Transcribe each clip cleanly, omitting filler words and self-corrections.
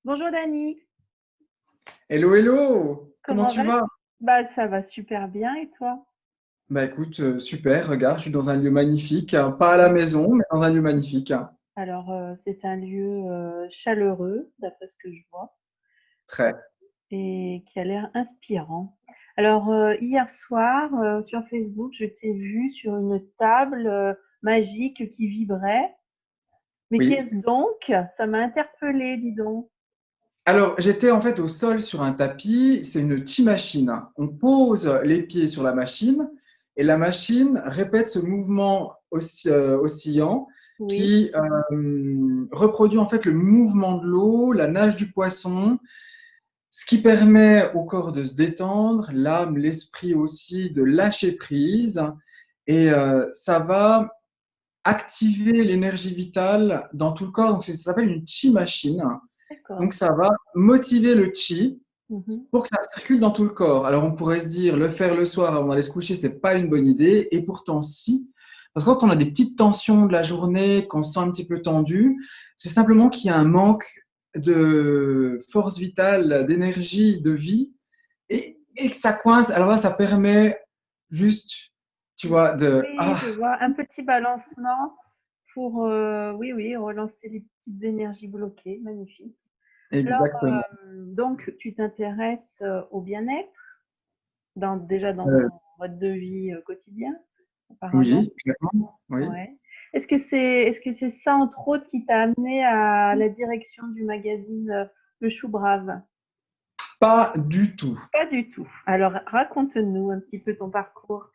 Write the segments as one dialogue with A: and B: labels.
A: Bonjour Dani,
B: Hello, hello! Comment
A: comment
B: tu
A: vas-tu?
B: vas?
A: Bah ça va super bien et toi?
B: Bah écoute, super, regarde, je suis dans un lieu magnifique, hein, pas à la
A: Oui.
B: maison, mais dans un lieu magnifique, hein.
A: Alors c'est un lieu chaleureux d'après ce que je vois
B: Très.
A: et qui a l'air inspirant. Alors hier soir sur Facebook, je t'ai vu sur une table magique qui vibrait. Mais
B: Oui.
A: qu'est-ce donc? Ça m'a interpellée, dis donc.
B: Alors, j'étais en fait au sol sur un tapis, c'est une tea machine, hein. On pose les pieds sur la machine et la machine répète ce mouvement oscillant
A: Oui,
B: qui reproduit en fait le mouvement de l'eau, la nage du poisson, ce qui permet au corps de se détendre, l'âme, l'esprit aussi de lâcher prise. Et ça va activer l'énergie vitale dans tout le corps. Donc, ça s'appelle une chi machine. Donc,
A: d'accord.
B: ça va motiver le chi
A: Mhm.
B: pour que ça circule dans tout le corps. Alors, on pourrait se dire, le faire le soir avant d'aller se coucher, c'est pas une bonne idée. Et pourtant, si. Parce que quand on a des petites tensions de la journée, qu'on se sent un petit peu tendu, c'est simplement qu'il y a un manque de force vitale, d'énergie, de vie, et que ça coince. Alors là, ça permet juste, tu vois, de
A: Oui, je vois un petit balancement pour, oui, oui, relancer les petites énergies bloquées, magnifique. Alors,
B: exactement.
A: donc tu t'intéresses, au bien-être déjà dans
B: Euh,
A: ton mode de vie, quotidien, apparemment?
B: oui, clairement, oui.
A: Ouais. Est-ce que c'est ça, entre autres, qui t'a amené à la direction du magazine, Le Chou Brave?
B: Pas du tout.
A: Pas du tout. Alors raconte-nous un petit peu ton parcours.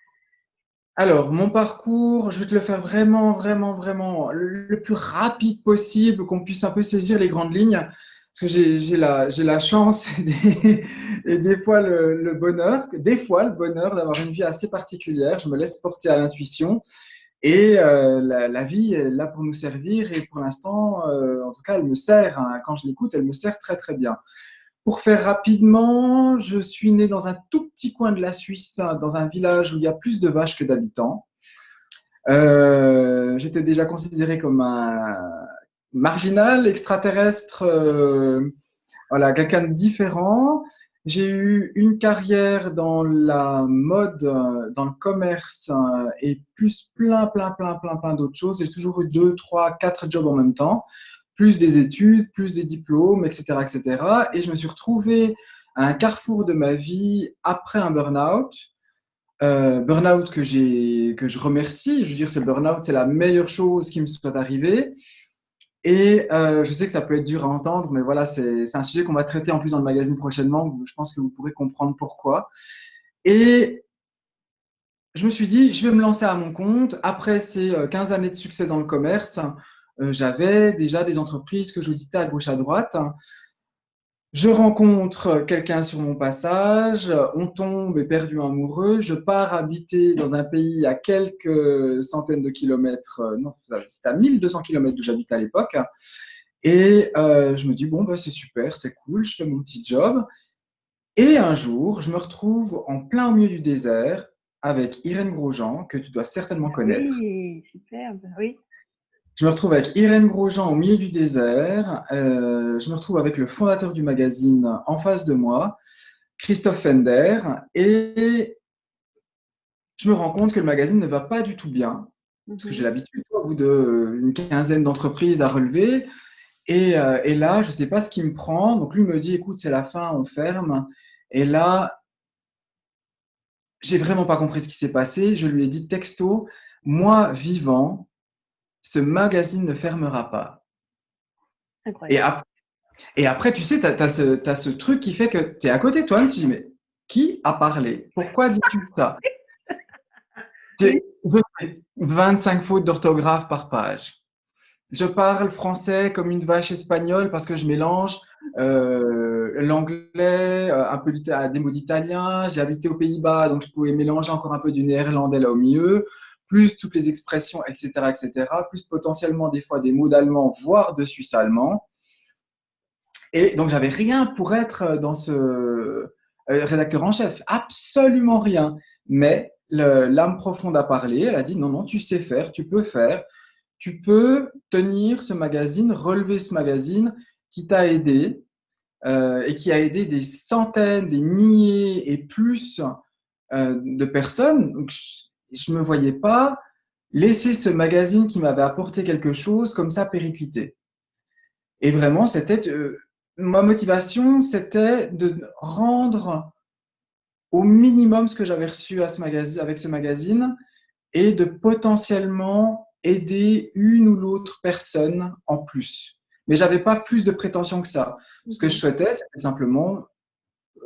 B: Alors, mon parcours, je vais te le faire vraiment, vraiment, vraiment le plus rapide possible, qu'on puisse un peu saisir les grandes lignes, parce que j'ai la chance et des fois le bonheur, d'avoir une vie assez particulière. Je me laisse porter à l'intuition et la vie est là pour nous servir et pour l'instant, en tout cas, elle me sert, hein. Quand je l'écoute, elle me sert très, très bien. Pour faire rapidement, je suis né dans un tout petit coin de la Suisse, dans un village où il y a plus de vaches que d'habitants. J'étais déjà considéré comme un marginal, extraterrestre, voilà, quelqu'un de différent. J'ai eu une carrière dans la mode, dans le commerce et plus plein d'autres choses. J'ai toujours eu deux, trois, quatre jobs en même temps, plus des études, plus des diplômes, etc., etc. Et je me suis retrouvé à un carrefour de ma vie après un burn-out. Burn-out que je remercie. Je veux dire, c'est le burn-out, c'est la meilleure chose qui me soit arrivée. Et je sais que ça peut être dur à entendre, mais voilà, c'est un sujet qu'on va traiter en plus dans le magazine prochainement. Je pense que vous pourrez comprendre pourquoi. Et je me suis dit, je vais me lancer à mon compte. Après ces 15 années de succès dans le commerce, j'avais déjà des entreprises que j'auditais à gauche à droite. Je rencontre quelqu'un sur mon passage, on tombe éperdu amoureux, je pars habiter dans un pays à quelques centaines de kilomètres, non, c'est à 1200 kilomètres d'où j'habitais à l'époque, et je me dis, bon, bah, c'est super, c'est cool, je fais mon petit job, et un jour, je me retrouve en plein au milieu du désert avec Irène Grosjean, que tu dois certainement connaître.
A: Oui, superbe, oui.
B: Je me retrouve avec Irène Grosjean au milieu du désert, je me retrouve avec le fondateur du magazine en face de moi, Christophe Fender, et je me rends compte que le magazine ne va pas du tout bien, parce que j'ai
A: Mhm.
B: l'habitude au bout d'une quinzaine d'entreprises à relever, et là, je ne sais pas ce qui me prend, donc lui me dit, écoute, c'est la fin, on ferme, et là, j'ai vraiment pas compris ce qui s'est passé, je lui ai dit texto, moi vivant, ce magazine ne fermera pas. Et,
A: Incroyable.
B: ap- et après, tu sais, tu as ce truc qui fait que tu es à côté de toi, tu te dis, mais qui a parlé? Pourquoi dis-tu ça?
A: Oui,
B: Je fais 25 fautes d'orthographe par page. Je parle français comme une vache espagnole parce que je mélange l'anglais, un peu des mots d'italien. J'ai habité aux Pays-Bas, donc je pouvais mélanger encore un peu du néerlandais là au milieu, plus toutes les expressions, etc., etc., plus potentiellement des fois des mots d'allemand, voire de suisse allemand. Et donc, j'avais rien pour être dans ce rédacteur en chef, absolument rien. Mais l'âme profonde a parlé, elle a dit non, non, tu sais faire, tu peux faire, tu peux tenir ce magazine, relever ce magazine qui t'a aidé. et qui a aidé des centaines, des milliers et plus de personnes. Donc, je me voyais pas laisser ce magazine qui m'avait apporté quelque chose comme ça péricliter. Et vraiment, c'était ma motivation, c'était de rendre au minimum ce que j'avais reçu à ce magazine, avec ce magazine et de potentiellement aider une ou l'autre personne en plus. Mais j'avais pas plus de prétention que ça. Ce que je souhaitais, c'était simplement,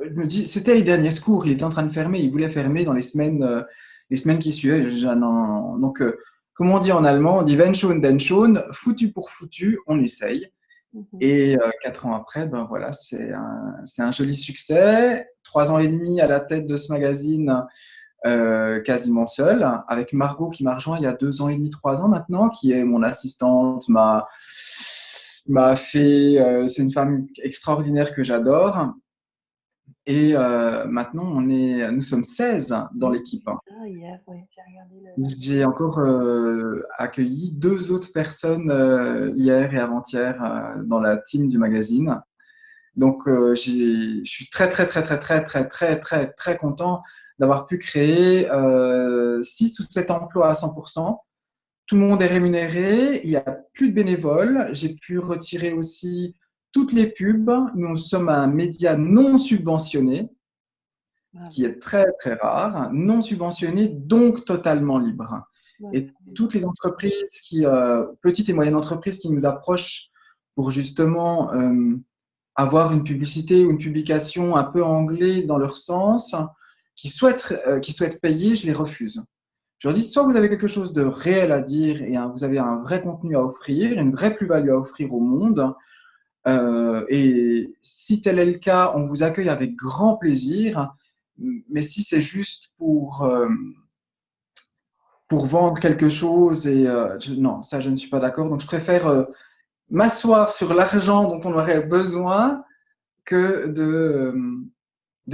B: je me dis, c'était les derniers secours, il était en train de fermer, il voulait fermer dans les semaines qui suivaient. Non. Donc, comme on dit en allemand, on dit wenn schon, denn schon, foutu pour foutu, on essaye. Et 4 ans après, ben voilà, c'est un joli succès. 3 ans et demi à la tête de ce magazine, quasiment seul, avec Margot qui m'a rejoint il y a 2 ans et demi, 3 ans maintenant, qui est mon assistante, m'a fait, c'est une femme extraordinaire que j'adore. Et maintenant, nous sommes 16 dans
A: Oui,
B: l'équipe.
A: c'est ça, hier, ouais, j'ai regardé
B: J'ai encore accueilli 2 autres personnes hier et avant-hier dans la team du magazine. Donc, je suis très, très, très, très, très, très, très, très, très content d'avoir pu créer 6 ou 7 emplois à 100%. Tout le monde est rémunéré, il n'y a plus de bénévoles. J'ai pu retirer aussi toutes les pubs. Nous sommes un média non subventionné, ce
A: Ah,
B: qui est très, très rare, non subventionné, donc totalement libre.
A: ouais,
B: Et
A: fabuleux.
B: toutes les entreprises petites et moyennes entreprises qui nous approchent pour justement avoir une publicité ou une publication un peu anglais dans leur sens, qui souhaitent payer, je les refuse. Je leur dis, soit vous avez quelque chose de réel à dire et vous avez un vrai contenu à offrir, une vraie plus-value à offrir au monde, et si tel est le cas, on vous accueille avec grand plaisir. Mais si c'est juste pour vendre quelque chose, non, ça, je ne suis pas d'accord. Donc, je préfère m'asseoir sur l'argent dont on aurait besoin que de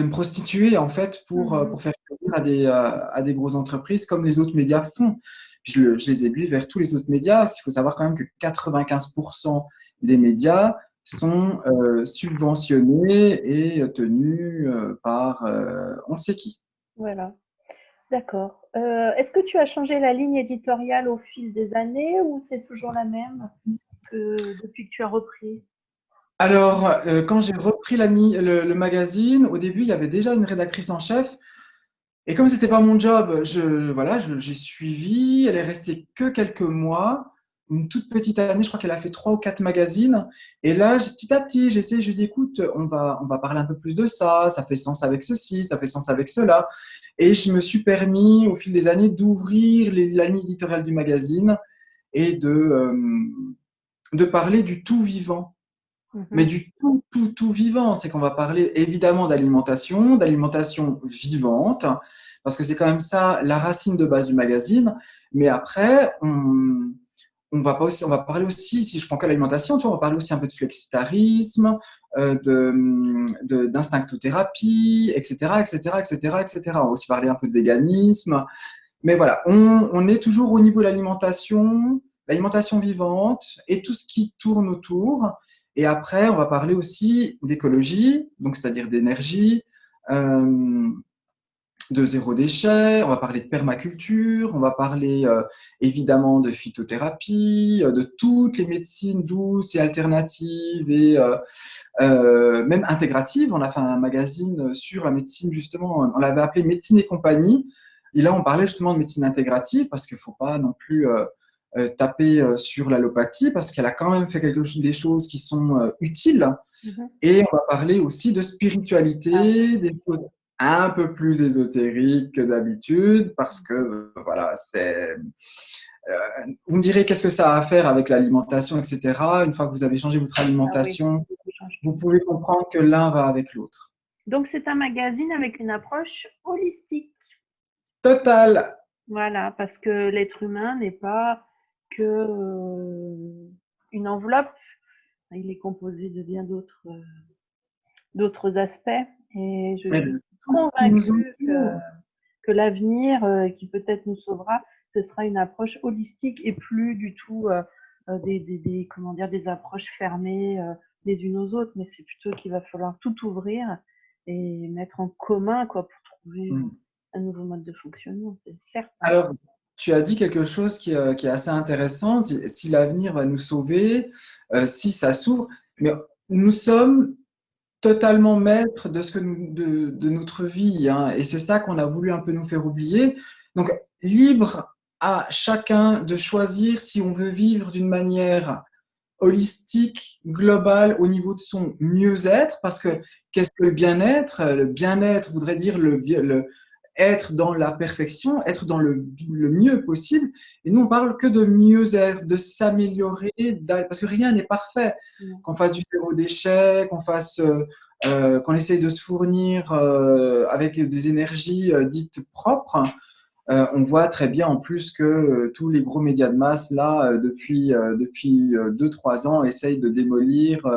B: me prostituer, en fait,
A: Mhm.
B: pour faire plaisir à des grosses entreprises comme les autres médias font. Je les aiguille vers tous les autres médias, parce qu'il faut savoir quand même que 95% des médias sont subventionnés et tenus par on sait qui.
A: Voilà, d'accord. Est-ce que tu as changé la ligne éditoriale au fil des années ou c'est toujours la même que depuis que tu as repris?
B: Alors, quand j'ai repris le magazine, au début, il y avait déjà une rédactrice en chef. Et comme c'était pas mon job, j'ai suivi. Elle est restée que quelques mois, une toute petite année. Je crois qu'elle a fait 3 ou 4 magazines. Et là, petit à petit, j'essaie. Je dis, écoute, on va parler un peu plus de ça. Ça fait sens avec ceci, ça fait sens avec cela. Et je me suis permis, au fil des années, d'ouvrir la ligne éditoriale du magazine et de parler du tout vivant. Mais
A: Mhm.
B: du tout, tout, tout vivant. C'est qu'on va parler évidemment d'alimentation vivante, parce que c'est quand même ça la racine de base du magazine. Mais après, on va parler aussi, si je prends que l'alimentation, tu vois, on va parler aussi un peu de flexitarisme, d'instinctothérapie, etc., etc., etc., etc. On va aussi parler un peu de véganisme. Mais voilà, on est toujours au niveau de l'alimentation vivante et tout ce qui tourne autour. Et après, on va parler aussi d'écologie, donc c'est-à-dire d'énergie, euh, de zéro déchet, on va parler de permaculture, on va parler évidemment de phytothérapie, de toutes les médecines douces et alternatives et même intégratives. On a fait un magazine sur la médecine justement, on l'avait appelé Médecine et compagnie. Et là, on parlait justement de médecine intégrative parce qu'il ne faut pas non plus taper sur l'allopathie parce qu'elle a quand même fait des choses qui sont utiles.
A: Mhm.
B: Et on va parler aussi de
A: Ah oui.
B: spiritualité, des choses un peu plus ésotériques que d'habitude parce que voilà, vous me direz qu'est-ce que ça a à faire avec l'alimentation, etc. Une fois que vous avez changé votre
A: Ah oui,
B: alimentation,
A: ça change
B: vous
A: tout.
B: pouvez comprendre que l'un va avec l'autre.
A: Donc c'est un magazine avec une approche holistique.
B: Total.
A: Voilà, parce que l'être humain n'est pas que une enveloppe. Il est composé de bien d'autres aspects. Et je
B: Et
A: suis
B: de tout ce qui nous
A: convaincue
B: entoure.
A: que l'avenir, qui peut-être nous sauvera, ce sera une approche holistique et plus du tout comment dire, des approches fermées, les unes aux autres, mais c'est plutôt qu'il va falloir tout ouvrir et mettre en commun, quoi, pour trouver
B: Mm.
A: un nouveau mode de fonctionnement, c'est certain.
B: Alors, tu as dit quelque chose qui est assez intéressant. Si l'avenir va nous sauver, si ça s'ouvre, mais nous sommes totalement maîtres de de notre vie, hein, et c'est ça qu'on a voulu un peu nous faire oublier. Donc, libre à chacun de choisir si on veut vivre d'une manière holistique, globale, au niveau de son mieux-être, parce que qu'est-ce que le bien-être? Le bien-être voudrait dire être dans la perfection, être dans le mieux possible. Et nous, on parle que de mieux-être, de s'améliorer, parce que rien n'est parfait.
A: Non.
B: Qu'on fasse du zéro déchet, qu'on essaye de se fournir avec des énergies dites propres. On voit très bien en plus que tous les gros médias de masse, là, depuis 2-3 ans, essayent de démolir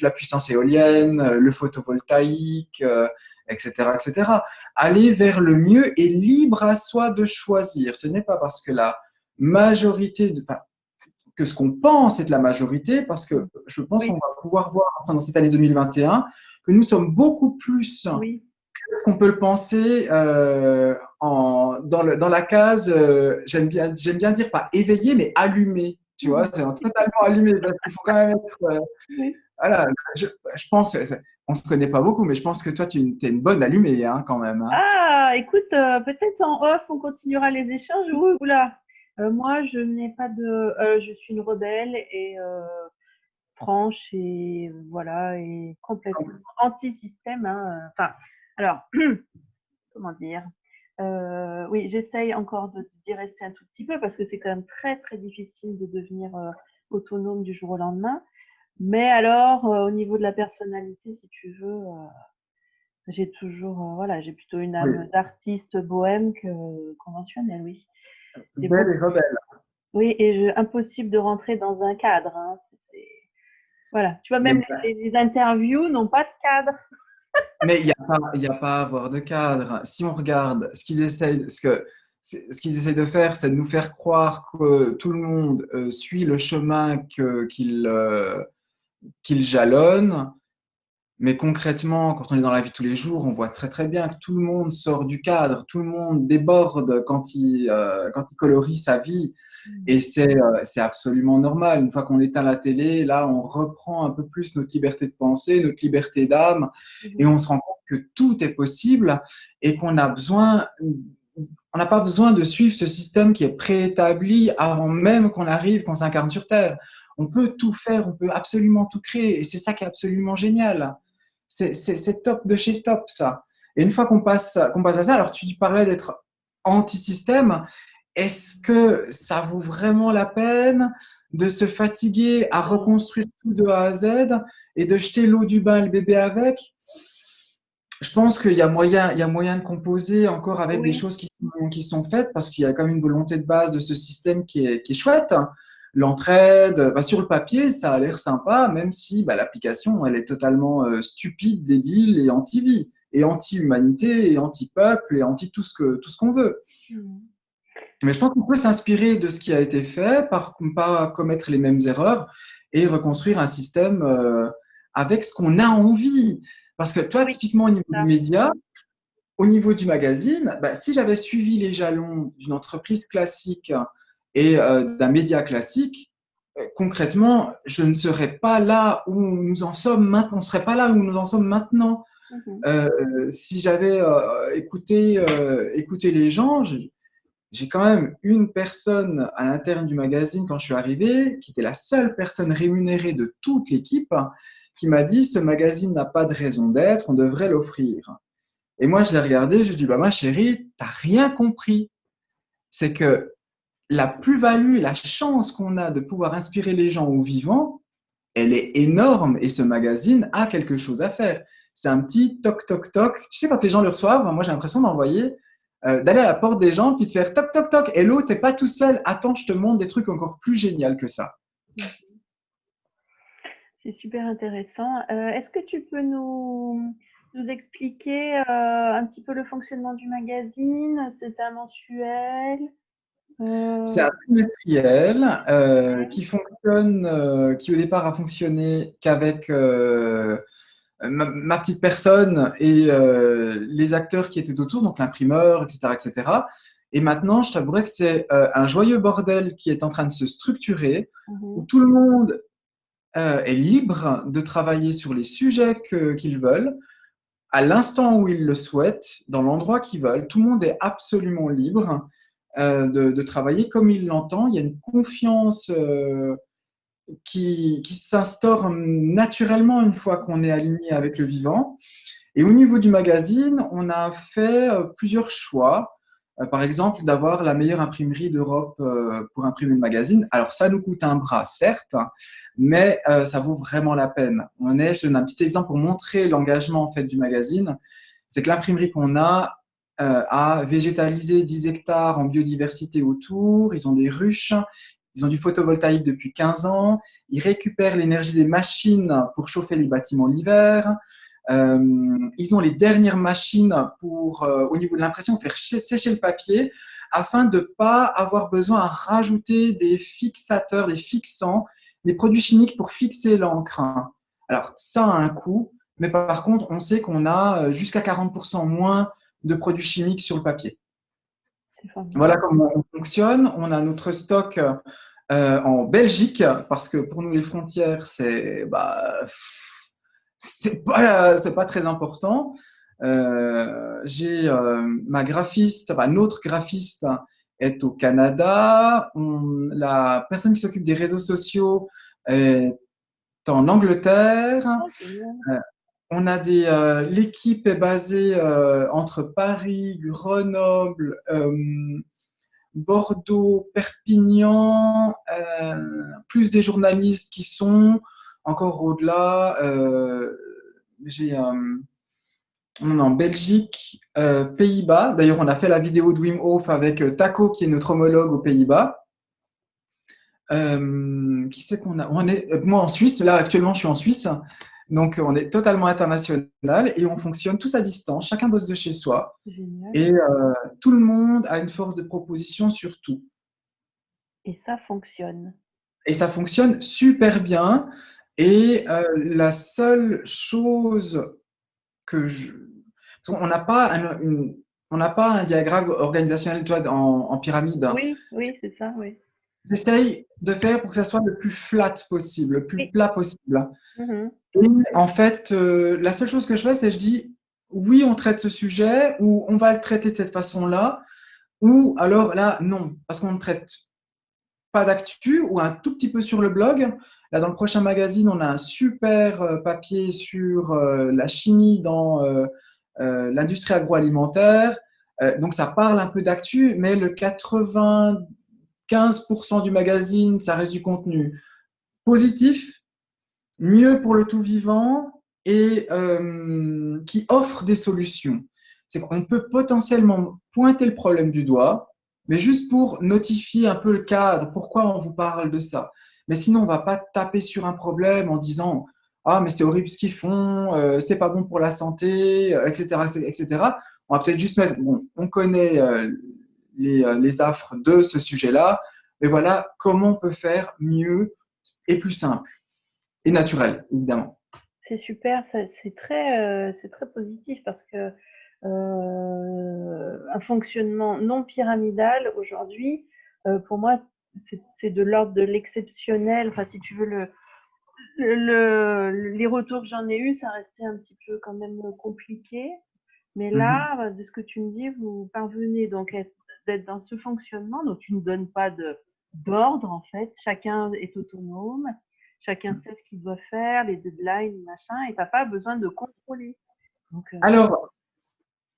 B: la puissance éolienne, le photovoltaïque, etc., etc. Aller vers le mieux et libre à soi de choisir. Ce n'est pas parce que la majorité, enfin, que ce qu'on pense être la majorité, parce que je pense qu'on
A: Oui,
B: va pouvoir voir dans cette année 2021 que nous sommes beaucoup plus
A: oui.
B: qu'on peut le penser dans la case, j'aime bien dire pas éveillé, mais allumé. Tu vois,
A: Mhm.
B: c'est totalement allumé parce qu'il faut quand même être.
A: Oui.
B: Voilà, je pense, on se connaît pas beaucoup, mais je pense que toi, tu es une bonne allumée hein, quand même. Hein.
A: Ah, écoute, peut-être en off, on continuera les échanges. Ouh, oula. Moi, je n'ai pas de. Je suis une rebelle et franche et voilà, et complètement anti-système, hein. Enfin, alors, comment dire? Oui, j'essaye encore d'y rester un tout petit peu parce que c'est quand même très, très difficile de devenir autonome du jour au lendemain. Mais alors, au niveau de la personnalité, si tu veux, j'ai toujours, voilà, j'ai plutôt une
B: Oui,
A: âme d'artiste bohème que conventionnelle, oui. J'ai
B: belle
A: beaucoup,
B: et rebelle.
A: oui, et impossible de rentrer dans un cadre, hein. Voilà. Tu vois,
B: Mais
A: même les interviews n'ont pas de cadre.
B: Mais il y a pas à avoir de cadre. Si on regarde ce qu'ils essayent de faire, c'est de nous faire croire que tout le monde suit le chemin qu'il jalonne. Mais concrètement, quand on est dans la vie de tous les jours, on voit très très bien que tout le monde sort du cadre, tout le monde déborde quand il colorie sa vie. Et c'est absolument normal. Une fois qu'on éteint la télé, là, on reprend un peu plus notre liberté de penser, notre liberté d'âme, et
A: Mhm.
B: on se rend compte que tout est possible et on n'a pas besoin de suivre ce système qui est préétabli avant même qu'on arrive, qu'on s'incarne sur Terre. On peut tout faire, on peut absolument tout créer, et c'est ça qui est absolument génial. C'est top de chez top, ça. Et une fois qu'on passe à ça, alors tu parlais d'être anti-système, est-ce que ça vaut vraiment la peine de se fatiguer à
A: Non.
B: reconstruire tout de A à Z et de jeter l'eau du bain et le bébé avec? Je pense il y a moyen de composer encore avec des
A: Oui.
B: choses qui sont faites parce qu'il y a quand même une volonté de base de ce système qui est chouette. L'entraide, bah, sur le papier, ça a l'air sympa, même si bah, l'application, elle est totalement stupide, débile et anti-vie, et anti-humanité, et anti-peuple, et anti tout ce qu'on veut.
A: Mhm.
B: Mais je pense qu'on peut s'inspirer de ce qui a été fait, par ne pas commettre les mêmes erreurs et reconstruire un système avec ce qu'on a envie. Parce que toi,
A: Oui,
B: typiquement au niveau du
A: ça.
B: média, au niveau du magazine, bah, si j'avais suivi les jalons d'une entreprise classique et d'un média classique, concrètement, je ne serais pas là où nous en sommes maintenant. On ne serait pas là où nous en sommes maintenant.
A: Mhm.
B: Si j'avais écouté les gens, j'ai quand même une personne à l'interne du magazine quand je suis arrivé, qui était la seule personne rémunérée de toute l'équipe, qui m'a dit, ce magazine n'a pas de raison d'être, on devrait l'offrir. Et moi, je l'ai regardé, je lui ai dit, bah, ma chérie, t'as rien compris. C'est que la plus-value, la chance qu'on a de pouvoir inspirer les gens au vivant, elle est énorme et ce magazine a quelque chose à faire. C'est un petit toc toc toc. Tu sais, quand les gens le reçoivent, moi j'ai l'impression d'aller à la porte des gens puis de faire toc toc toc. Hello, t'es pas tout seul. Attends, je te montre des trucs encore plus géniaux que ça.
A: C'est super intéressant. Est-ce que tu peux nous expliquer un petit peu le fonctionnement du magazine? C'est un mensuel?
B: C'est un
A: Euh,
B: trimestriel
A: ouais.
B: qui fonctionne, qui au départ a fonctionné qu'avec ma petite personne et les acteurs qui étaient autour, donc l'imprimeur, etc., etc. Et cetera. Et maintenant, je t'avouerais que c'est un joyeux bordel qui est en train de se structurer, où
A: Mhm.
B: tout le monde est libre de travailler sur les sujets qu'ils veulent, à l'instant où ils le souhaitent, dans l'endroit qu'ils veulent. Tout le monde est absolument libre de travailler comme il l'entend. Il y a une confiance qui s'instaure naturellement une fois qu'on est aligné avec le vivant. Et au niveau du magazine, on a fait plusieurs choix. Par exemple, d'avoir la meilleure imprimerie d'Europe pour imprimer le magazine. Alors, ça nous coûte un bras, certes, mais ça vaut vraiment la peine. Je donne un petit exemple pour montrer l'engagement en fait du magazine. C'est que l'imprimerie qu'on a végétalisé 10 hectares en biodiversité autour. Ils ont des ruches. Ils ont du photovoltaïque depuis 15 ans. Ils récupèrent l'énergie des machines pour chauffer les bâtiments l'hiver. Ils ont les dernières machines pour, au niveau de l'impression, faire sécher le papier afin de ne pas avoir besoin à rajouter des fixateurs, des fixants, des produits chimiques pour fixer l'encre. Alors, ça a un coût, mais par contre, on sait qu'on a jusqu'à 40% moins de produits chimiques sur le papier.
A: C'est
B: Voilà
A: formidable.
B: comment on fonctionne. On a notre stock en Belgique, parce que pour nous, les frontières, c'est pas très important. J'ai ma graphiste, enfin, notre graphiste est au Canada. La personne qui s'occupe des réseaux sociaux est en Angleterre.
A: Oh, génial.
B: Euh, on a l'équipe est basée entre Paris, Grenoble, Bordeaux, Perpignan, plus des journalistes qui sont encore au-delà. On est en Belgique, Pays-Bas. D'ailleurs, on a fait la vidéo de Wim Hof avec Taco, qui est notre homologue aux Pays-Bas. Qui c'est qu'on a? Moi en Suisse, là actuellement je suis en Suisse, donc on est totalement international et on fonctionne tous à distance, chacun bosse de chez soi
A: Génial.
B: et tout le monde a une force de proposition sur tout.
A: Et ça fonctionne.
B: Et ça fonctionne super bien. Et la seule chose que je... On n'a pas on n'a pas un diagramme organisationnel toi, en pyramide.
A: Oui, oui, c'est ça, oui.
B: J'essaye de faire pour que ça soit le plus flat possible, le plus
A: Oui.
B: plat possible.
A: Mhm.
B: Et en fait, la seule chose que je fais, c'est que je dis oui, on traite ce sujet, ou on va le traiter de cette façon-là, ou alors là, non, parce qu'on ne traite pas d'actu ou un tout petit peu sur le blog. Là, dans le prochain magazine, on a un super papier sur la chimie dans l'industrie agroalimentaire. Donc, ça parle un peu d'actu, mais le 95% du magazine, ça reste du contenu positif, mieux pour le tout vivant et qui offre des solutions. C'est qu'on peut potentiellement pointer le problème du doigt, mais juste pour notifier un peu le cadre, pourquoi on vous parle de ça. Mais sinon, on ne va pas taper sur un problème en disant ah, mais c'est horrible ce qu'ils font, c'est pas bon pour la santé, etc., etc. On va peut-être juste mettre, bon, on connaît les affres de ce sujet-là, mais voilà comment on peut faire mieux et plus simple et naturel, évidemment.
A: C'est super, c'est très positif parce que un fonctionnement non pyramidal aujourd'hui, pour moi, c'est de l'ordre de l'exceptionnel. Enfin, si tu veux, les retours que j'en ai eus, ça restait un petit peu quand même compliqué. Mais
B: Mhm.
A: là, de ce que tu me dis, vous parvenez donc d'être dans ce fonctionnement. Donc, tu ne donnes pas d'ordre, en fait. Chacun est autonome. Chacun sait ce qu'il doit faire, les deadlines, machin, et tu n'as pas besoin de contrôler. Donc,
B: Alors,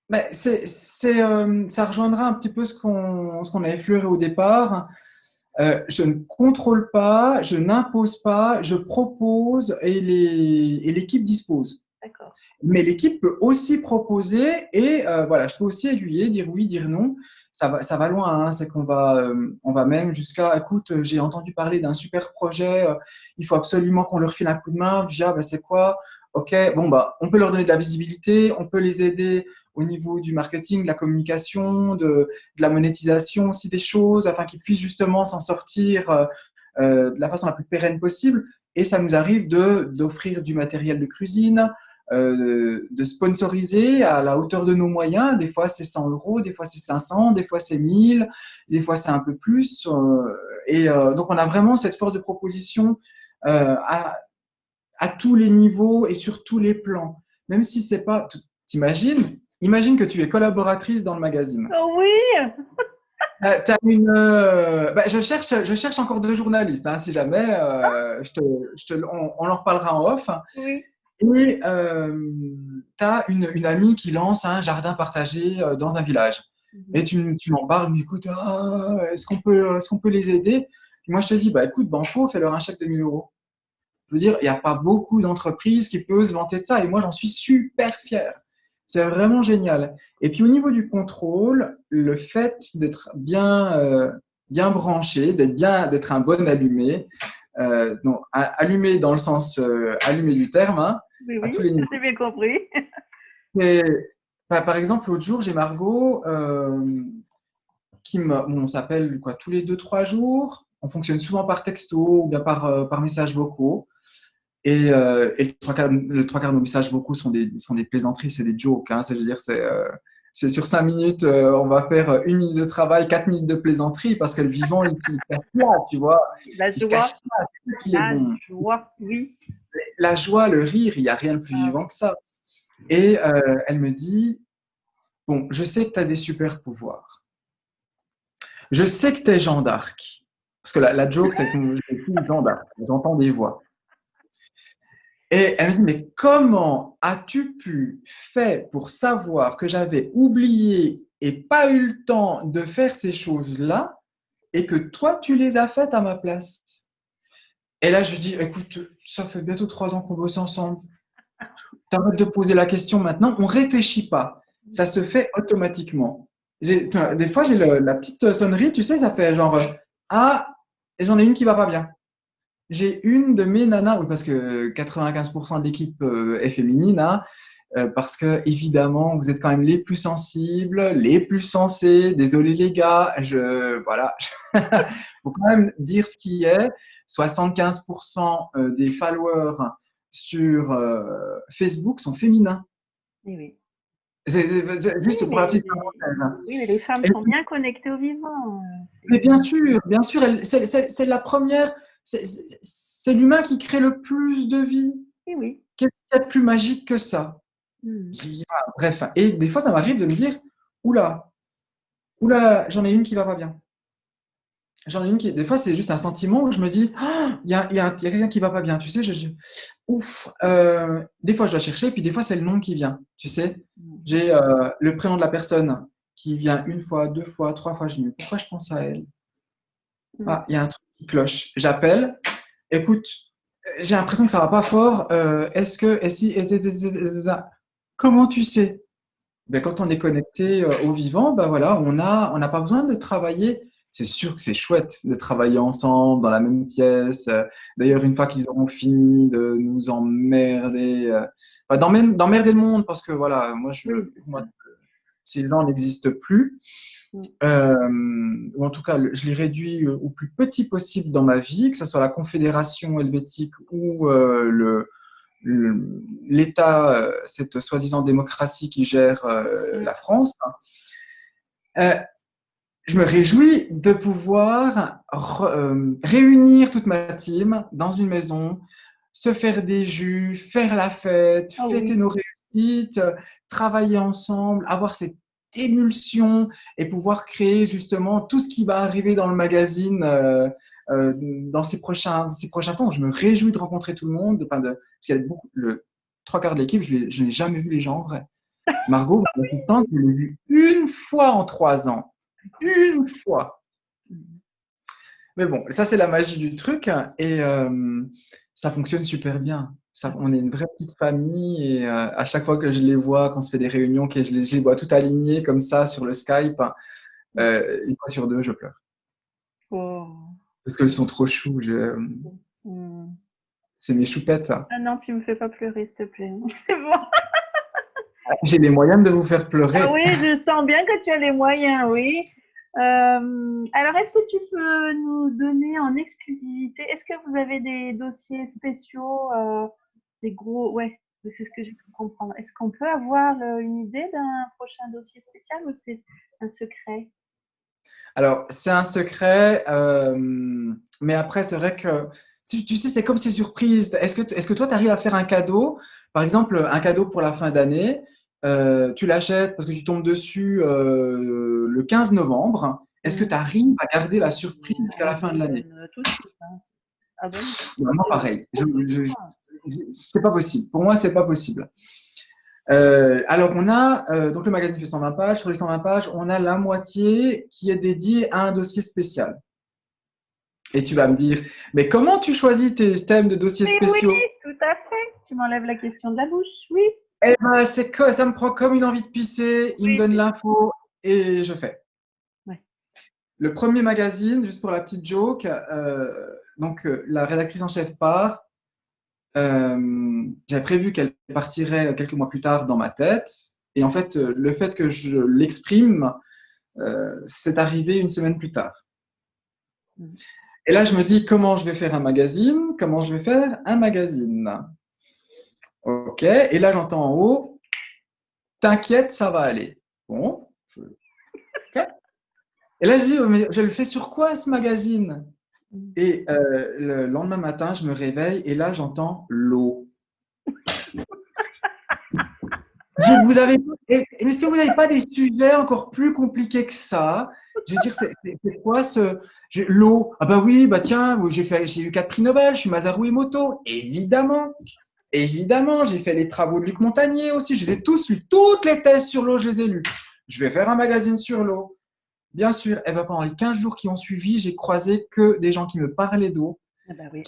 B: ben, ça rejoindra un petit peu ce qu'on a effleuré au départ. Je ne contrôle pas, je n'impose pas, je propose et l'équipe dispose.
A: d'accord.
B: Mais l'équipe peut aussi proposer et voilà, je peux aussi aiguiller, dire oui, dire non. Ça va loin, hein. C'est on va même jusqu'à, écoute, j'ai entendu parler d'un super projet, il faut absolument qu'on leur file un coup de main. Je dis, ah, bah, c'est quoi? Ok, bon, bah, on peut leur donner de la visibilité, on peut les aider au niveau du marketing, de la communication, de la monétisation aussi des choses, afin qu'ils puissent justement s'en sortir de la façon la plus pérenne possible. Et ça nous arrive d'offrir du matériel de cuisine, de sponsoriser à la hauteur de nos moyens. Des fois, c'est 100 euros, des fois, c'est 500, des fois, c'est 1000, des fois, c'est un peu plus. Donc, on a vraiment cette force de proposition euh, à, à tous les niveaux et sur tous les plans. Même si c'est pas. Imagine que tu es collaboratrice dans le magazine.
A: Oh oui!
B: T'as je cherche encore deux journalistes, hein, si jamais, on en reparlera en off.
A: Oui.
B: Et tu as une amie qui lance un jardin partagé dans un village. Et
A: Mhm.
B: tu m'en parles, mais écoute, est-ce qu'on peut les aider? Puis moi, je te dis, bah écoute, Banco, fais-leur un chèque de 1 000 euros. Je veux dire, il n'y a pas beaucoup d'entreprises qui peuvent se vanter de ça. Et moi, j'en suis super fier. C'est vraiment génial. Et puis au niveau du contrôle, le fait d'être bien branché, d'être un bon allumé, non, allumé dans le sens allumé du terme, hein,
A: Oui,
B: à
A: oui,
B: tous les niveaux.
A: j'ai bien compris.
B: Et, par exemple, l'autre jour, j'ai Margot on s'appelle quoi, tous les 2, 3 jours. On fonctionne souvent par texto ou bien par messages vocaux. Et le trois quarts de nos messages vocaux sont des plaisanteries, c'est des jokes. Hein, je veux dire, c'est sur 5 minutes, on va faire 1 minute de travail, 4 minutes de plaisanterie parce que le vivant, il se cache là, tu vois.
A: La
B: Il se cache
A: joie,
B: là, c'est ça qu'il est
A: la
B: bon.
A: joie, oui.
B: La joie, le rire, il n'y a rien de plus
A: Ah
B: vivant
A: oui.
B: que ça. Et elle me dit, bon, je sais que tu as des super pouvoirs. Je sais que tu es Jean d'Arc. Parce que la joke, c'est que je suis Jean d'Arc. J'entends des voix. Et elle me dit, mais comment as-tu pu faire pour savoir que j'avais oublié et pas eu le temps de faire ces choses-là et que toi, tu les as faites à ma place? Et là, je dis, écoute, ça fait bientôt 3 ans qu'on bosse ensemble. T'arrêtes de poser la question maintenant. On réfléchit pas. Ça se fait automatiquement. Des fois, j'ai la petite sonnerie, tu sais, ça fait genre, ah, et j'en ai une qui va pas bien. J'ai une de mes nanas, oui, parce que 95% de l'équipe est féminine, hein, parce que évidemment, vous êtes quand même les plus sensibles, les plus sensés. Désolé les gars, voilà, faut quand même dire ce qui est. 75% des followers sur Facebook sont féminins.
A: Oui, oui. Oui,
B: Juste pour la petite parenthèse, hein.
A: oui, mais les femmes
B: Et
A: sont bien connectées au vivant.
B: Mais bien sûr, c'est la première, c'est l'humain qui crée le plus de vie.
A: Oui, oui.
B: Qu'est-ce qu'il y a de plus magique que ça?
A: Hmm.
B: Bref, et des fois, ça m'arrive de me dire, oula, oula, j'en ai une qui va pas bien. J'en ai une qui, des fois, c'est juste un sentiment où je me dis, ah, il y a quelqu'un qui va pas bien. Tu sais, ouf. Des fois, je dois chercher, puis des fois, c'est le nom qui vient. Tu sais,
A: Hmm.
B: j'ai le prénom de la personne qui vient une fois, 2 fois, 3 fois. Je me dis, pourquoi je pense à elle?
A: Hmm.
B: Ah, il y a un truc qui cloche. J'appelle. Écoute, j'ai l'impression que ça va pas fort. Est-ce que, et si, comment tu sais? Ben, quand on est connecté au vivant, ben voilà, on n'a pas besoin de travailler. C'est sûr que c'est chouette de travailler ensemble dans la même pièce. D'ailleurs, une fois qu'ils auront fini de nous emmerder, enfin, d'emmerder le monde, parce que voilà,
A: Oui, c'est
B: moi,
A: ça.
B: ces gens n'existent plus.
A: Hmm.
B: Ou en tout cas, je les réduis au plus petit possible dans ma vie, que ce soit la Confédération helvétique ou l'État, cette soi-disant démocratie qui gère
A: Hmm.
B: la France. Euh, je me réjouis de pouvoir réunir toute ma team dans une maison, se faire des jus, faire la fête,
A: Oh
B: fêter
A: oui.
B: nos réussites, travailler ensemble, avoir cette émulsion et pouvoir créer justement tout ce qui va arriver dans le magazine dans ces prochains temps. Je me réjouis de rencontrer tout le monde, parce qu'il y a beaucoup, le 3 quarts de l'équipe, je n'ai jamais vu les gens en vrai. Margot, mon assistante, je l'ai vue une fois en 3 ans. Une fois.
A: Hmm.
B: Mais bon, ça c'est la magie du truc et ça fonctionne super bien. Ça, on est une vraie petite famille et à chaque fois que je les vois, quand on se fait des réunions, que je les vois tout alignés comme ça sur le Skype, une fois sur deux, je pleure.
A: Oh.
B: Parce qu'ils sont trop choux.
A: Hmm.
B: C'est mes choupettes.
A: Ah non, tu me fais pas pleurer, s'il te plaît. C'est bon.
B: J'ai les moyens de vous faire
A: Ah
B: pleurer.
A: oui, je sens bien que tu as les moyens, oui. Alors, est-ce que tu peux nous donner en exclusivité, est-ce que vous avez des dossiers spéciaux, des gros, ouais, c'est ce que j'ai pu comprendre. Est-ce qu'on peut avoir une idée d'un prochain dossier spécial ou c'est un secret?
B: Alors, c'est un secret, mais après, c'est vrai que tu sais, c'est comme ces surprises. Est-ce que toi, tu arrives à faire un cadeau, par exemple, un cadeau pour la fin d'année, tu l'achètes parce que tu tombes dessus le 15 novembre. Est-ce que tu
A: Mhm.
B: arrives à garder la surprise jusqu'à la fin de l'année?
A: Abandonne tout de suite, hein. Abandonne.
B: Moi, pareil. C'est pas possible. Pour moi, c'est pas possible. Alors, on a, donc le magazine fait 120 pages. Sur les 120 pages, on a la moitié qui est dédiée à un dossier spécial. Et tu vas me dire, mais comment tu choisis tes thèmes de dossiers
A: Oui, oui,
B: spéciaux?
A: tout à fait. Tu m'enlèves la question de la bouche, oui.
B: Eh ben, c'est que ça me prend comme une envie de pisser, il me
A: Oui,
B: donne
A: c'est
B: l'info et je fais.
A: ouais.
B: Le premier magazine, juste pour la petite joke, la rédactrice en chef part. J'avais prévu qu'elle partirait quelques mois plus tard dans ma tête. Et en fait, le fait que je l'exprime, c'est arrivé une semaine plus tard.
A: Mhm.
B: Et là, je me dis, comment je vais faire un magazine? Comment je vais faire un magazine? Ok. Et là, j'entends en haut, t'inquiète, ça va aller. Bon. Ok. Et là, je dis, mais je le fais sur quoi ce magazine?
A: Mhm.
B: Et le lendemain matin, je me réveille et là, j'entends l'eau. Vous avez, est-ce que vous n'avez pas des sujets encore plus compliqués que ça? Je veux dire, c'est quoi l'eau? Ah bah oui, bah tiens, oui, j'ai eu 4 prix Nobel, je suis Masaru Emoto. Évidemment, évidemment, j'ai fait les travaux de Luc Montagnier aussi, je les ai tous lus, toutes les thèses sur l'eau, je les ai lues. Je vais faire un magazine sur l'eau. Bien sûr, et ben pendant les 15 jours qui ont suivi, j'ai croisé que des gens qui me parlaient d'eau,
A: Ah bah oui.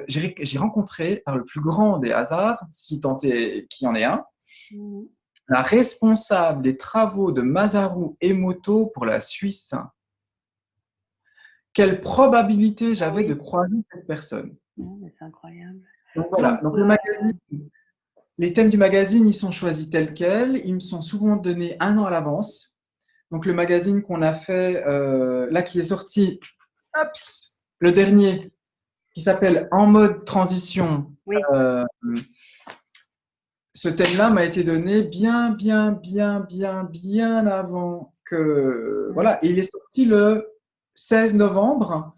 B: j'ai rencontré par le plus grand des hasards, si tant est qu'il y en ait un,
A: Mhm.
B: la responsable des travaux de Masaru Emoto pour la Suisse. Quelle probabilité
A: Ah
B: j'avais de
A: oui,
B: croiser cette personne?
A: non, mais c'est incroyable.
B: Donc
A: Donc,
B: voilà, donc le magazine, les thèmes du magazine, ils sont choisis tels quels, ils me sont souvent donnés un an à l'avance. Donc le magazine qu'on a fait, là qui est sorti, le dernier, qui s'appelle En mode transition,
A: oui.
B: euh, ce thème-là m'a été donné bien, bien, bien, bien, bien avant que.
A: Mhm.
B: Voilà, et il est sorti le 16 novembre.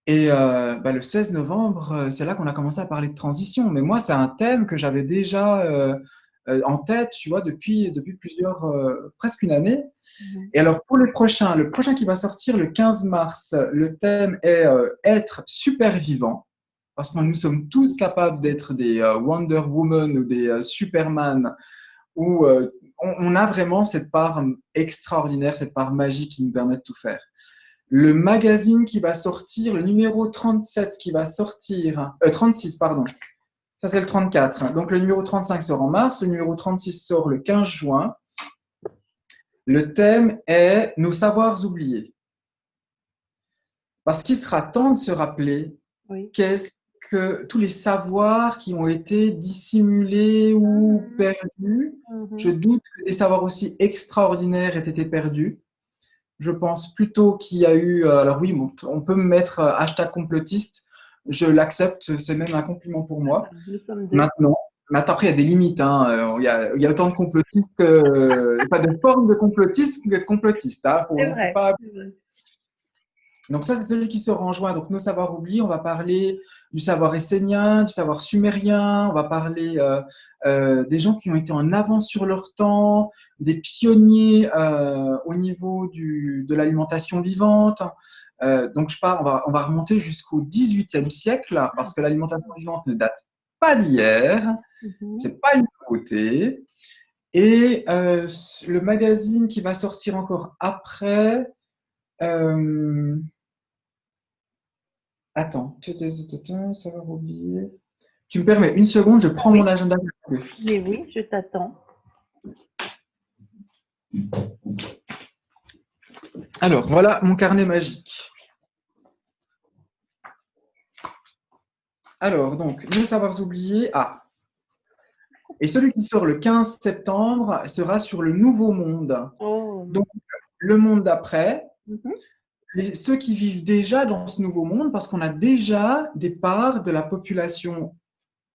B: Et le 16 novembre, c'est là qu'on a commencé à parler de transition. Mais moi, c'est un thème que j'avais déjà en tête, tu vois, depuis presque une année.
A: Mhm.
B: Et alors, pour le prochain qui va sortir le 15 mars, le thème est être super vivant. Parce que nous sommes tous capables d'être des Wonder Woman ou des Superman, où on a vraiment cette part extraordinaire, cette part magique qui nous permet de tout faire. Le magazine qui va sortir, le numéro 37 qui va sortir, 36, pardon, ça c'est le 34. Donc le numéro 35 sort en mars, le numéro 36 sort le 15 juin. Le thème est nos savoirs oubliés. Parce qu'il sera temps de se rappeler
A: Oui.
B: qu'est-ce que tous les savoirs qui ont été dissimulés ou
A: Mhm.
B: perdus. Je
A: Mhm.
B: doute que des savoirs aussi extraordinaires aient été perdus. Je pense plutôt qu'il y a eu. Alors oui, on peut me mettre hashtag complotiste. Je l'accepte, c'est même un compliment pour moi.
A: Nous sommes deux.
B: Maintenant, maintenant après, il y a des limites. Hein. Il y a autant de complotistes que. Pas de forme de complotisme que de complotistes. Hein.
A: C'est
B: Faut
A: vrai.
B: pas.
A: C'est vrai.
B: Donc ça, c'est celui qui sera en juin. Donc nos savoirs oubliés, on va parler du savoir essénien, du savoir sumérien, on va parler des gens qui ont été en avance sur leur temps, des pionniers au niveau de l'alimentation vivante. On va remonter jusqu'au XVIIIe siècle, parce que l'alimentation vivante ne date pas d'hier,
A: Mhm.
B: c'est pas une nouveauté. Et le magazine qui va sortir encore après, Euh, Attends, savoir oublier. Tu me permets une seconde, je prends mon
A: Oui,
B: agenda.
A: mais oui, je t'attends.
B: Alors, voilà mon carnet magique. Alors, donc, ne savoir oublier. Ah, et celui qui sort le 15 septembre sera sur le Nouveau Monde.
A: Oh,
B: Donc, le monde d'après,
A: mhm,
B: ceux qui vivent déjà dans ce nouveau monde, parce qu'on a déjà des parts de la population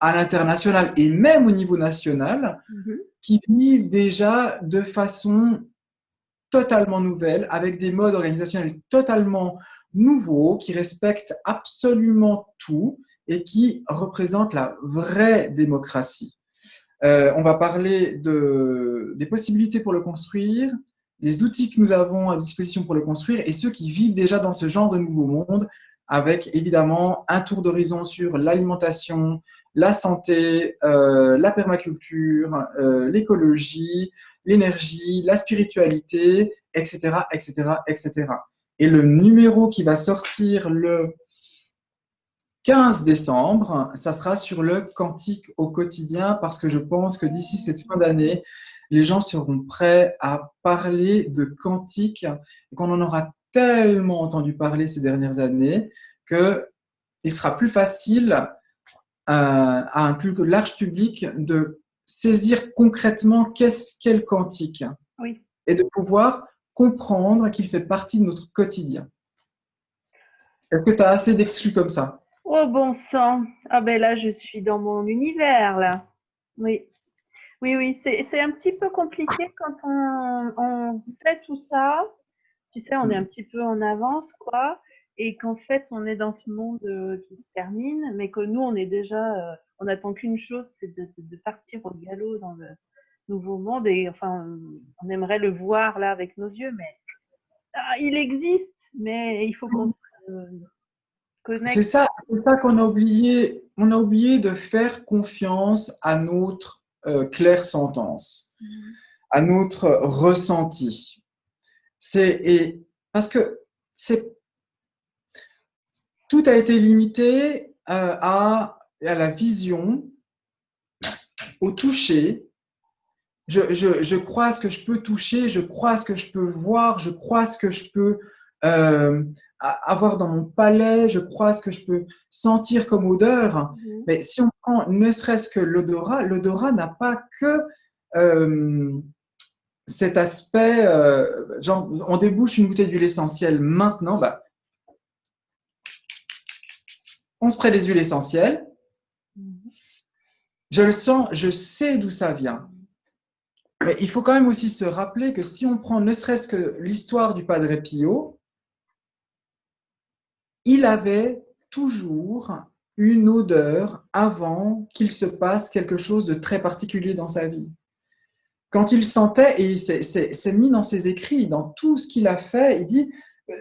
B: à l'international et même au niveau national
A: mhm,
B: qui vivent déjà de façon totalement nouvelle, avec des modes organisationnels totalement nouveaux, qui respectent absolument tout et qui représentent la vraie démocratie. On va parler des possibilités pour le construire, des outils que nous avons à disposition pour le construire et ceux qui vivent déjà dans ce genre de nouveau monde, avec évidemment un tour d'horizon sur l'alimentation, la santé, la permaculture, l'écologie, l'énergie, la spiritualité, etc., etc., etc. Et le numéro qui va sortir le 15 décembre, ça sera sur le quantique au quotidien parce que je pense que d'ici cette fin d'année, les gens seront prêts à parler de quantique et qu'on en aura tellement entendu parler ces dernières années qu'il sera plus facile à un plus large public de saisir concrètement qu'est-ce qu'est le quantique
A: oui.
B: et de pouvoir comprendre qu'il fait partie de notre quotidien. Est-ce que tu as assez d'exclus comme ça?
A: Oh bon sang. Ah ben là, je suis dans mon univers là. Oui. Oui, oui, c'est un petit peu compliqué quand on sait tout ça. Tu sais, on est un petit peu en avance, quoi. Et qu'en fait, on est dans ce monde qui se termine, mais que nous, on est déjà, on attend qu'une chose, c'est de partir au galop dans le nouveau monde. Et enfin, on aimerait le voir là avec nos yeux, mais il existe, mais il faut qu'on se connecte.
B: C'est ça qu'on a oublié. On a oublié de faire confiance à notre claire sentence, à notre ressenti. Parce que c'est tout a été limité à la vision, au toucher. Je crois à ce que je peux toucher, je crois à ce que je peux voir, je crois à ce que je peux euh, avoir dans mon palais, je crois à ce que je peux sentir comme odeur.
A: Mhm.
B: Mais si on prend ne serait-ce que l'odorat, l'odorat n'a pas que euh, cet aspect, genre on débouche une bouteille d'huile essentielle maintenant, bah, on spray des huiles essentielles,
A: Mhm.
B: je le sens, je sais d'où ça vient. Mais il faut quand même aussi se rappeler que si on prend ne serait-ce que l'histoire du Padre Pio, il avait toujours une odeur avant qu'il se passe quelque chose de très particulier dans sa vie. Quand il sentait, et c'est mis dans ses écrits, dans tout ce qu'il a fait, il dit,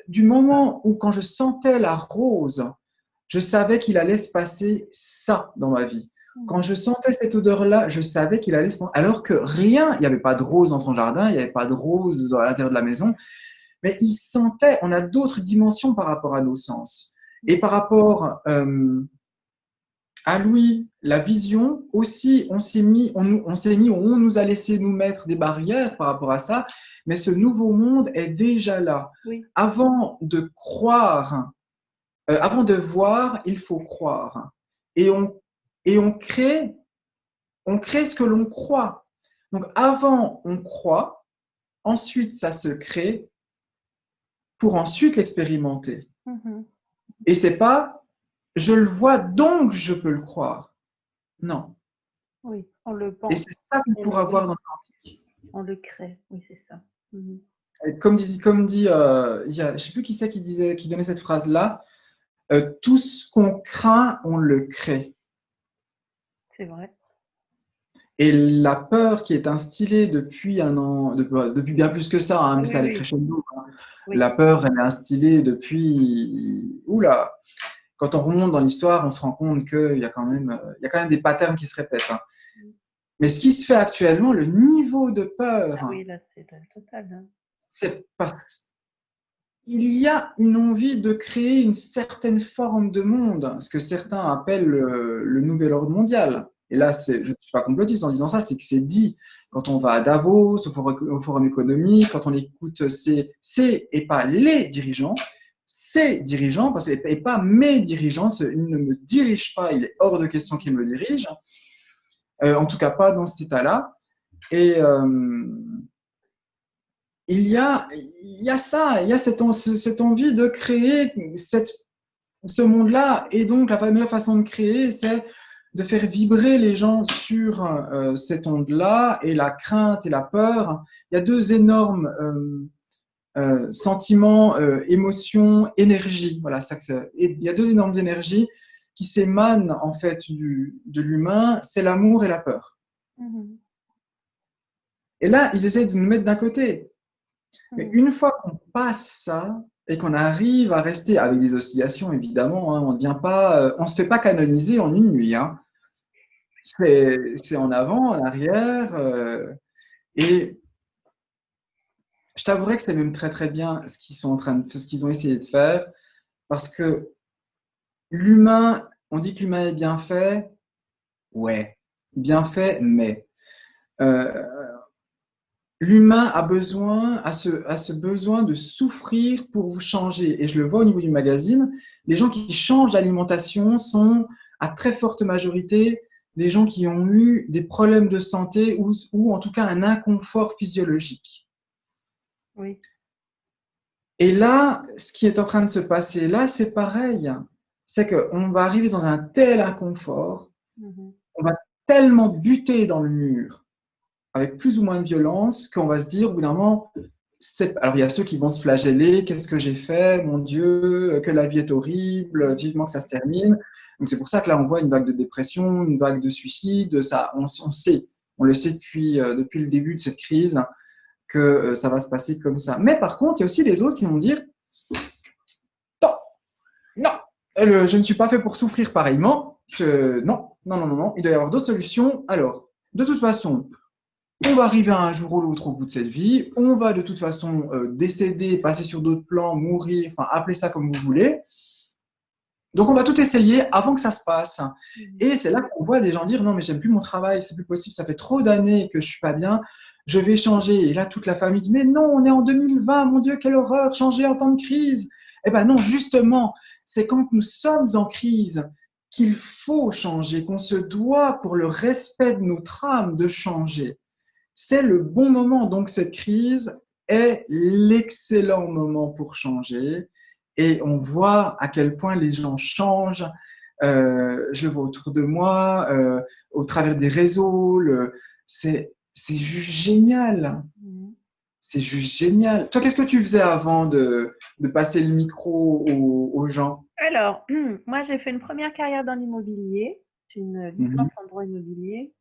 B: du moment où quand je sentais la rose, je savais qu'il allait se passer ça dans ma vie. Quand je sentais cette odeur-là, je savais qu'il allait se passer. Alors que rien, il n'y avait pas de rose dans son jardin, il n'y avait pas de rose à l'intérieur de la maison, mais il sentait, on a d'autres dimensions par rapport à nos sens. Et par rapport à Louis, la vision aussi, on s'est mis, on nous a laissé nous mettre des barrières par rapport à ça, mais ce nouveau monde est déjà là.
A: Oui.
B: Avant de croire, avant de voir, il faut croire. Et on crée ce que l'on croit. Donc avant, on croit, ensuite ça se crée pour ensuite l'expérimenter.
A: Mhm.
B: Et c'est pas je le vois donc je peux le croire. Non.
A: Oui, on le
B: Et
A: pense,
B: c'est ça qu'on pourra
A: oui,
B: voir dans le quantique.
A: on le crée, oui, c'est ça. Mhm.
B: Et comme dit je ne sais plus qui c'est qui donnait cette phrase-là, tout ce qu'on craint, on le crée.
A: C'est vrai.
B: Et la peur qui est instillée depuis un an, depuis bien plus que ça, hein,
A: Ah
B: mais
A: oui,
B: ça allait
A: oui,
B: crescendo, hein.
A: oui.
B: La peur, elle est instillée depuis. Oula! Quand on remonte dans l'histoire, on se rend compte il y a quand même des patterns qui se répètent, hein. Mais ce qui se fait actuellement, le niveau de
A: Ah
B: peur,
A: oui, là, c'est le total, hein.
B: c'est parce il y a une envie de créer une certaine forme de monde, ce que certains appellent le nouvel ordre mondial. Et là, je ne suis pas complotiste en disant ça, c'est que c'est dit. Quand on va à Davos, au Forum économique, quand on écoute ces et pas les dirigeants, ces dirigeants, parce que, et pas mes dirigeants, ils ne me dirigent pas, il est hors de question qu'ils me dirigent, en tout cas pas dans cet état-là. Et il y a ça, il y a cette envie de créer ce monde-là. Et donc, la meilleure façon de créer, c'est de faire vibrer les gens sur cette onde-là. Et la crainte et la peur, il y a deux énormes sentiments, émotions, énergie. Voilà, il y a deux énormes énergies qui s'émanent en fait de l'humain, c'est l'amour et la peur.
A: Mhm.
B: Et là, ils essaient de nous mettre d'un côté. Mais
A: Mhm.
B: une fois qu'on passe ça et qu'on arrive à rester avec des oscillations, évidemment, hein, on devient pas, on se fait pas canoniser en une nuit. Hein. C'est en avant, en arrière. Et je t'avouerai que c'est même très très bien ce qu'ils sont en train ce qu'ils ont essayé de faire, parce que l'humain, on dit que l'humain est bien fait, ouais, bien fait, mais euh, l'humain a ce besoin de souffrir pour vous changer. Et je le vois au niveau du magazine, les gens qui changent d'alimentation sont à très forte majorité des gens qui ont eu des problèmes de santé ou en tout cas un inconfort physiologique.
A: Oui.
B: Et là, ce qui est en train de se passer là, c'est pareil. C'est qu'on va arriver dans un tel inconfort,
A: Mhm.
B: on va tellement buter dans le mur avec plus ou moins de violence qu'on va se dire au bout d'un moment, alors il y a ceux qui vont se flageller, qu'est-ce que j'ai fait, mon Dieu, que la vie est horrible, vivement que ça se termine. Donc c'est pour ça que là on voit une vague de dépression, une vague de suicide, ça, on sait, on le sait depuis le début de cette crise que ça va se passer comme ça. Mais par contre, il y a aussi les autres qui vont dire, non, non, je ne suis pas fait pour souffrir pareillement, non, non, non, non, non, il doit y avoir d'autres solutions. Alors, de toute façon, on va arriver un jour ou l'autre au bout de cette vie, on va de toute façon décéder, passer sur d'autres plans, mourir, enfin appelez ça comme vous voulez. Donc on va tout essayer avant que ça se passe.
A: Mhm.
B: Et c'est là qu'on voit des gens dire non mais j'aime plus mon travail, c'est plus possible, ça fait trop d'années que je suis pas bien, je vais changer. Et là toute la famille dit mais non, on est en 2020, mon Dieu quelle horreur, changer en temps de crise. Eh ben non, justement, c'est quand nous sommes en crise qu'il faut changer, qu'on se doit pour le respect de notre âme de changer. C'est le bon moment. Donc, cette crise est l'excellent moment pour changer. Et on voit à quel point les gens changent. Je le vois autour de moi, au travers des réseaux. C'est juste génial.
A: Mhm.
B: C'est juste génial. Toi, qu'est-ce que tu faisais avant de passer le micro aux gens?
A: Alors, moi, j'ai fait une première carrière dans l'immobilier. J'ai une licence
B: Mhm.
A: en droit immobilier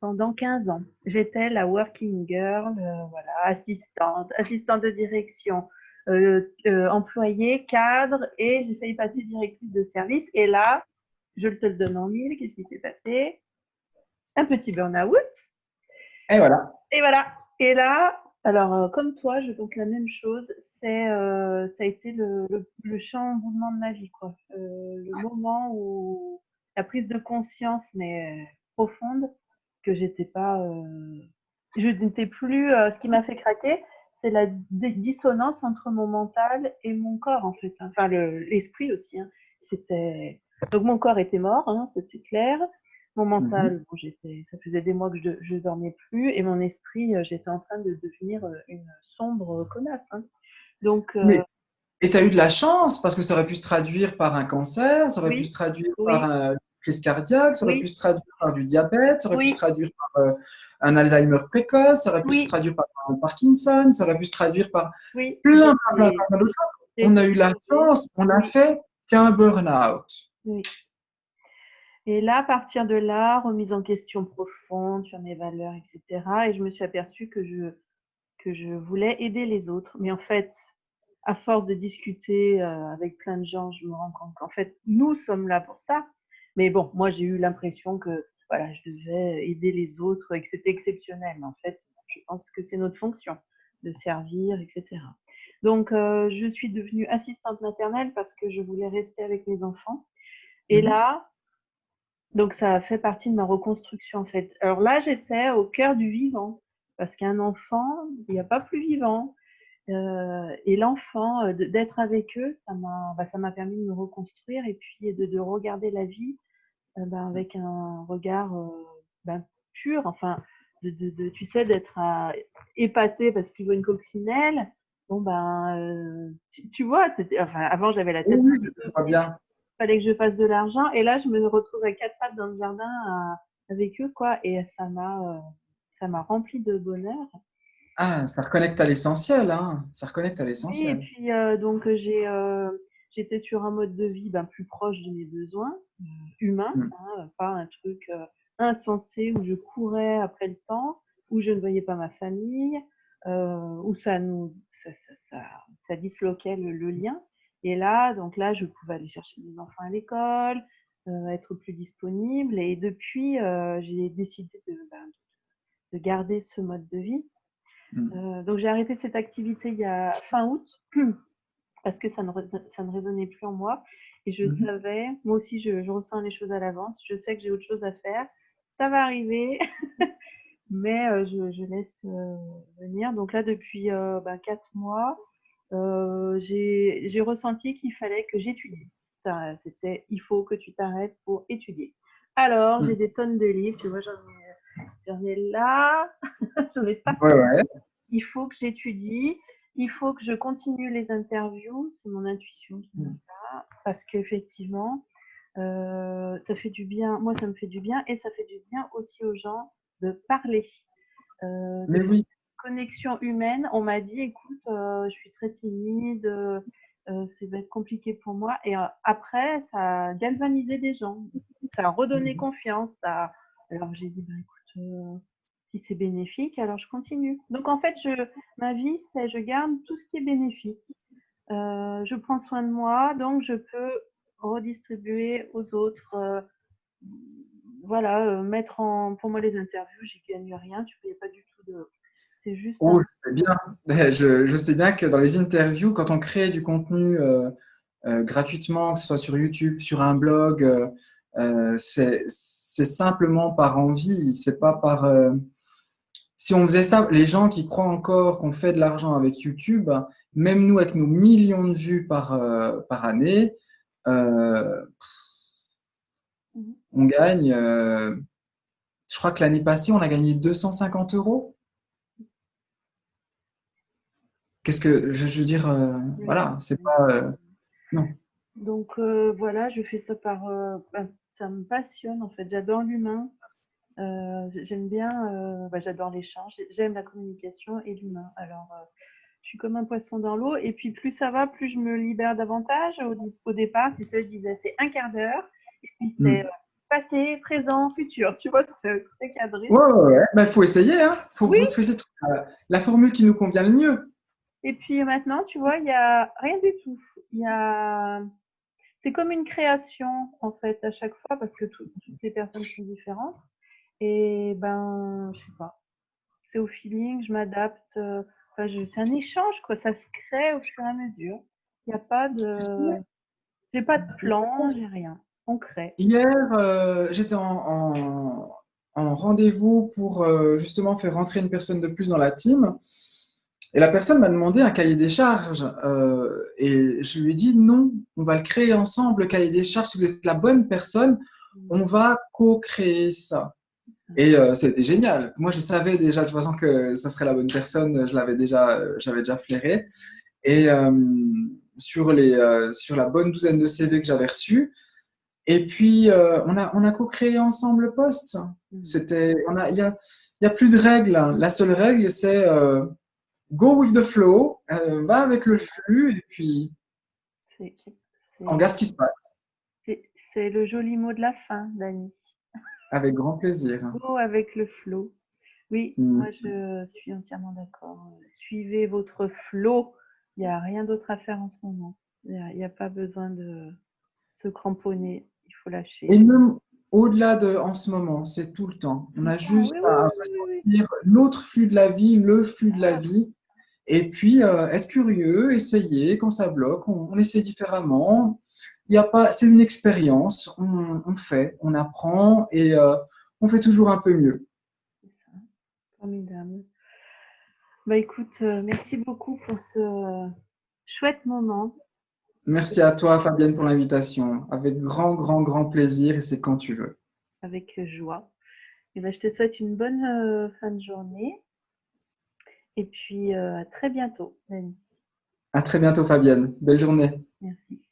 A: pendant 15 ans. J'étais la working girl, voilà, assistante de direction, employée, cadre, et j'ai failli passer directrice de service. Et là, je te le donne en mille, qu'est-ce qui s'est passé? Un petit burn-out.
B: Et voilà.
A: Et voilà. Et là, alors, comme toi, je pense la même chose. Ça a été le chamboulement de ma vie, quoi. Le moment où la prise de conscience, mais profonde, que j'étais pas, je n'étais plus. Ce qui m'a fait craquer, c'est la dissonance entre mon mental et mon corps, en fait. Enfin, l'esprit aussi. Hein. C'était donc mon corps était mort, hein, c'était clair. Mon
B: Mhm.
A: mental, bon, ça faisait des mois que je dormais plus, et mon esprit, j'étais en train de devenir une sombre connasse. Hein. Donc,
B: Mais et tu as eu de la chance parce que ça aurait pu se traduire par un cancer, ça aurait pu se
A: oui,
B: traduire par
A: oui,
B: une crise cardiaque, ça aurait pu
A: oui,
B: se traduire par du diabète, ça aurait pu se
A: oui,
B: traduire par un Alzheimer précoce, ça aurait pu se
A: oui,
B: traduire par un Parkinson, ça aurait pu se traduire par
A: oui,
B: plein d'autres choses.
A: j'ai
B: On a
A: été
B: eu la
A: opérée.
B: chance, on a
A: Oui,
B: fait qu'un burn-out.
A: oui. Et là, à partir de là, remise en question profonde sur mes valeurs, etc. Et je me suis aperçue que je voulais aider les autres. Mais en fait, à force de discuter avec plein de gens, je me rends compte qu'en fait, nous sommes là pour ça. Mais bon, moi, j'ai eu l'impression que voilà, je devais aider les autres et que c'était exceptionnel. Mais en fait, je pense que c'est notre fonction de servir, etc. Donc, je suis devenue assistante maternelle parce que je voulais rester avec mes enfants. Et
B: Mhm.
A: là, donc ça a fait partie de ma reconstruction en fait. Alors là, j'étais au cœur du vivant parce qu'un enfant, il n'y a pas plus vivant. Et l'enfant, d'être avec eux, ça m'a permis de me reconstruire et puis de regarder la vie avec un regard pur, enfin, tu sais, d'être épaté parce qu'il voit une coccinelle. Bon, tu vois, enfin, avant j'avais la tête
B: Oui,
A: dans
B: je
A: le
B: vois
A: dossier,
B: bien.
A: il fallait que je fasse de l'argent. Et là, je me retrouve à quatre pattes dans le jardin avec eux, quoi. Et ça m'a rempli de bonheur.
B: Ah, ça reconnecte à l'essentiel, hein. Ça reconnecte à
A: Oui, et
B: l'essentiel.
A: puis donc j'étais sur un mode de vie plus proche de mes besoins humains,
B: Mm.
A: hein, pas un truc insensé où je courais après le temps, où je ne voyais pas ma famille, où ça disloquait le lien. Et là, donc là, je pouvais aller chercher mes enfants à l'école, être plus disponible. Et depuis, j'ai décidé de garder ce mode de vie.
B: Mm.
A: Donc j'ai arrêté cette activité il y a fin août parce que ça ne résonnait plus en moi. Et je
B: Mhm.
A: savais, moi aussi je ressens les choses à l'avance, je sais que j'ai autre chose à faire, ça va arriver, mais je laisse venir. Donc là, depuis 4 mois, j'ai ressenti qu'il fallait que j'étudie. Ça, c'était, il faut que tu t'arrêtes pour étudier. Alors, j'ai
B: Mm.
A: des tonnes de livres, tu vois, j'en ai là, j'en ai
B: Ouais,
A: partout.
B: ouais.
A: Il faut que j'étudie, il faut que je continue les interviews, c'est mon intuition qui me dit
B: Mm.
A: ça, parce qu'effectivement, ça fait du bien, moi ça me fait du bien, et ça fait du bien aussi aux gens de parler, de
B: Mais
A: faire
B: oui,
A: une connexion humaine. On m'a dit, écoute, je suis très timide, ça va être compliqué pour moi, et après, ça a galvanisé des gens, ça a redonné confiance, alors j'ai dit, écoute, si c'est bénéfique, alors je continue. Donc en fait, ma vie, c'est je garde tout ce qui est bénéfique. Je prends soin de moi, donc je peux redistribuer aux autres. Voilà, pour moi les interviews, j'y gagne rien. Tu payes pas du tout de. C'est juste
B: oh,
A: un.
B: je sais bien. Je sais bien que dans les interviews, quand on crée du contenu gratuitement, que ce soit sur YouTube, sur un blog, c'est simplement par envie. C'est pas par. Si on faisait ça, les gens qui croient encore qu'on fait de l'argent avec YouTube, même nous avec nos millions de vues par année, euh, on gagne. Je crois que l'année passée, on a gagné 250 euros. Qu'est-ce que je veux dire,
A: Oui.
B: voilà, c'est pas. Non.
A: Donc voilà, je fais ça ça me passionne en fait. J'adore l'humain. J'aime bien, j'adore l'échange. J'aime la communication et l'humain. Alors je suis comme un poisson dans l'eau. Et puis plus ça va, plus je me libère davantage. Au départ, tu sais, je disais c'est un quart d'heure. Et puis c'est
B: Hmm.
A: passé, présent, futur. Tu vois, c'est très cadré.
B: Ouais, ouais, ouais. Bah, faut essayer, hein.
A: Oui.
B: Faut essayer de trouver la formule qui nous convient le mieux.
A: Et puis maintenant, tu vois, il y a rien du tout. Il y a, c'est comme une création en fait à chaque fois parce que toutes les personnes sont différentes. Et je sais pas. C'est au feeling, je m'adapte. C'est un échange, quoi. Ça se crée au fur et à mesure. Il n'y a pas
B: Tu sais,
A: de. J'ai pas de plan, j'ai rien. On crée.
B: hier, j'étais en rendez-vous pour justement faire rentrer une personne de plus dans la team. Et la personne m'a demandé un cahier des charges. Et je lui ai dit non, on va le créer ensemble, le cahier des charges. Si vous êtes la bonne personne, on va co-créer ça. Et c'était génial. Moi, je savais déjà de toute façon que ça serait la bonne personne. J'avais déjà flairé. Et sur la bonne douzaine de CV que j'avais reçus. Et puis, on a co-créé ensemble le poste. Il y a plus de règles, hein. La seule règle, c'est go with the flow, va avec le flux, et puis
A: C'est
B: on
A: c'est-
B: regarde ce qui se passe.
A: c'est le joli mot de la fin, Dani.
B: Avec grand plaisir.
A: Go avec le flow. Oui,
B: Mm.
A: moi je suis entièrement d'accord. Suivez votre flow. Il n'y a rien d'autre à faire en ce moment. Il y a pas besoin de se cramponner. Il faut
B: Et
A: lâcher.
B: même au-delà de en ce moment, c'est tout le temps.
A: Tout
B: On
A: le
B: a
A: temps.
B: juste
A: Oui, oui,
B: à
A: oui, oui, oui.
B: ressentir l'autre flux de la vie, le flux de la vie, Et puis, être curieux, essayer. Quand ça bloque, on essaie différemment. Il y a pas, c'est une expérience. On fait, on apprend et on fait toujours un peu mieux.
A: C'est ça, formidable. Bah écoute, merci beaucoup pour ce chouette moment
B: Merci à toi, Fabienne, pour l'invitation. Avec grand, grand, grand plaisir et c'est quand tu veux.
A: avec joie. Et ben, je te souhaite une bonne fin de journée et puis à très bientôt, Denis.
B: À très bientôt, Fabienne. Belle journée.
A: Merci.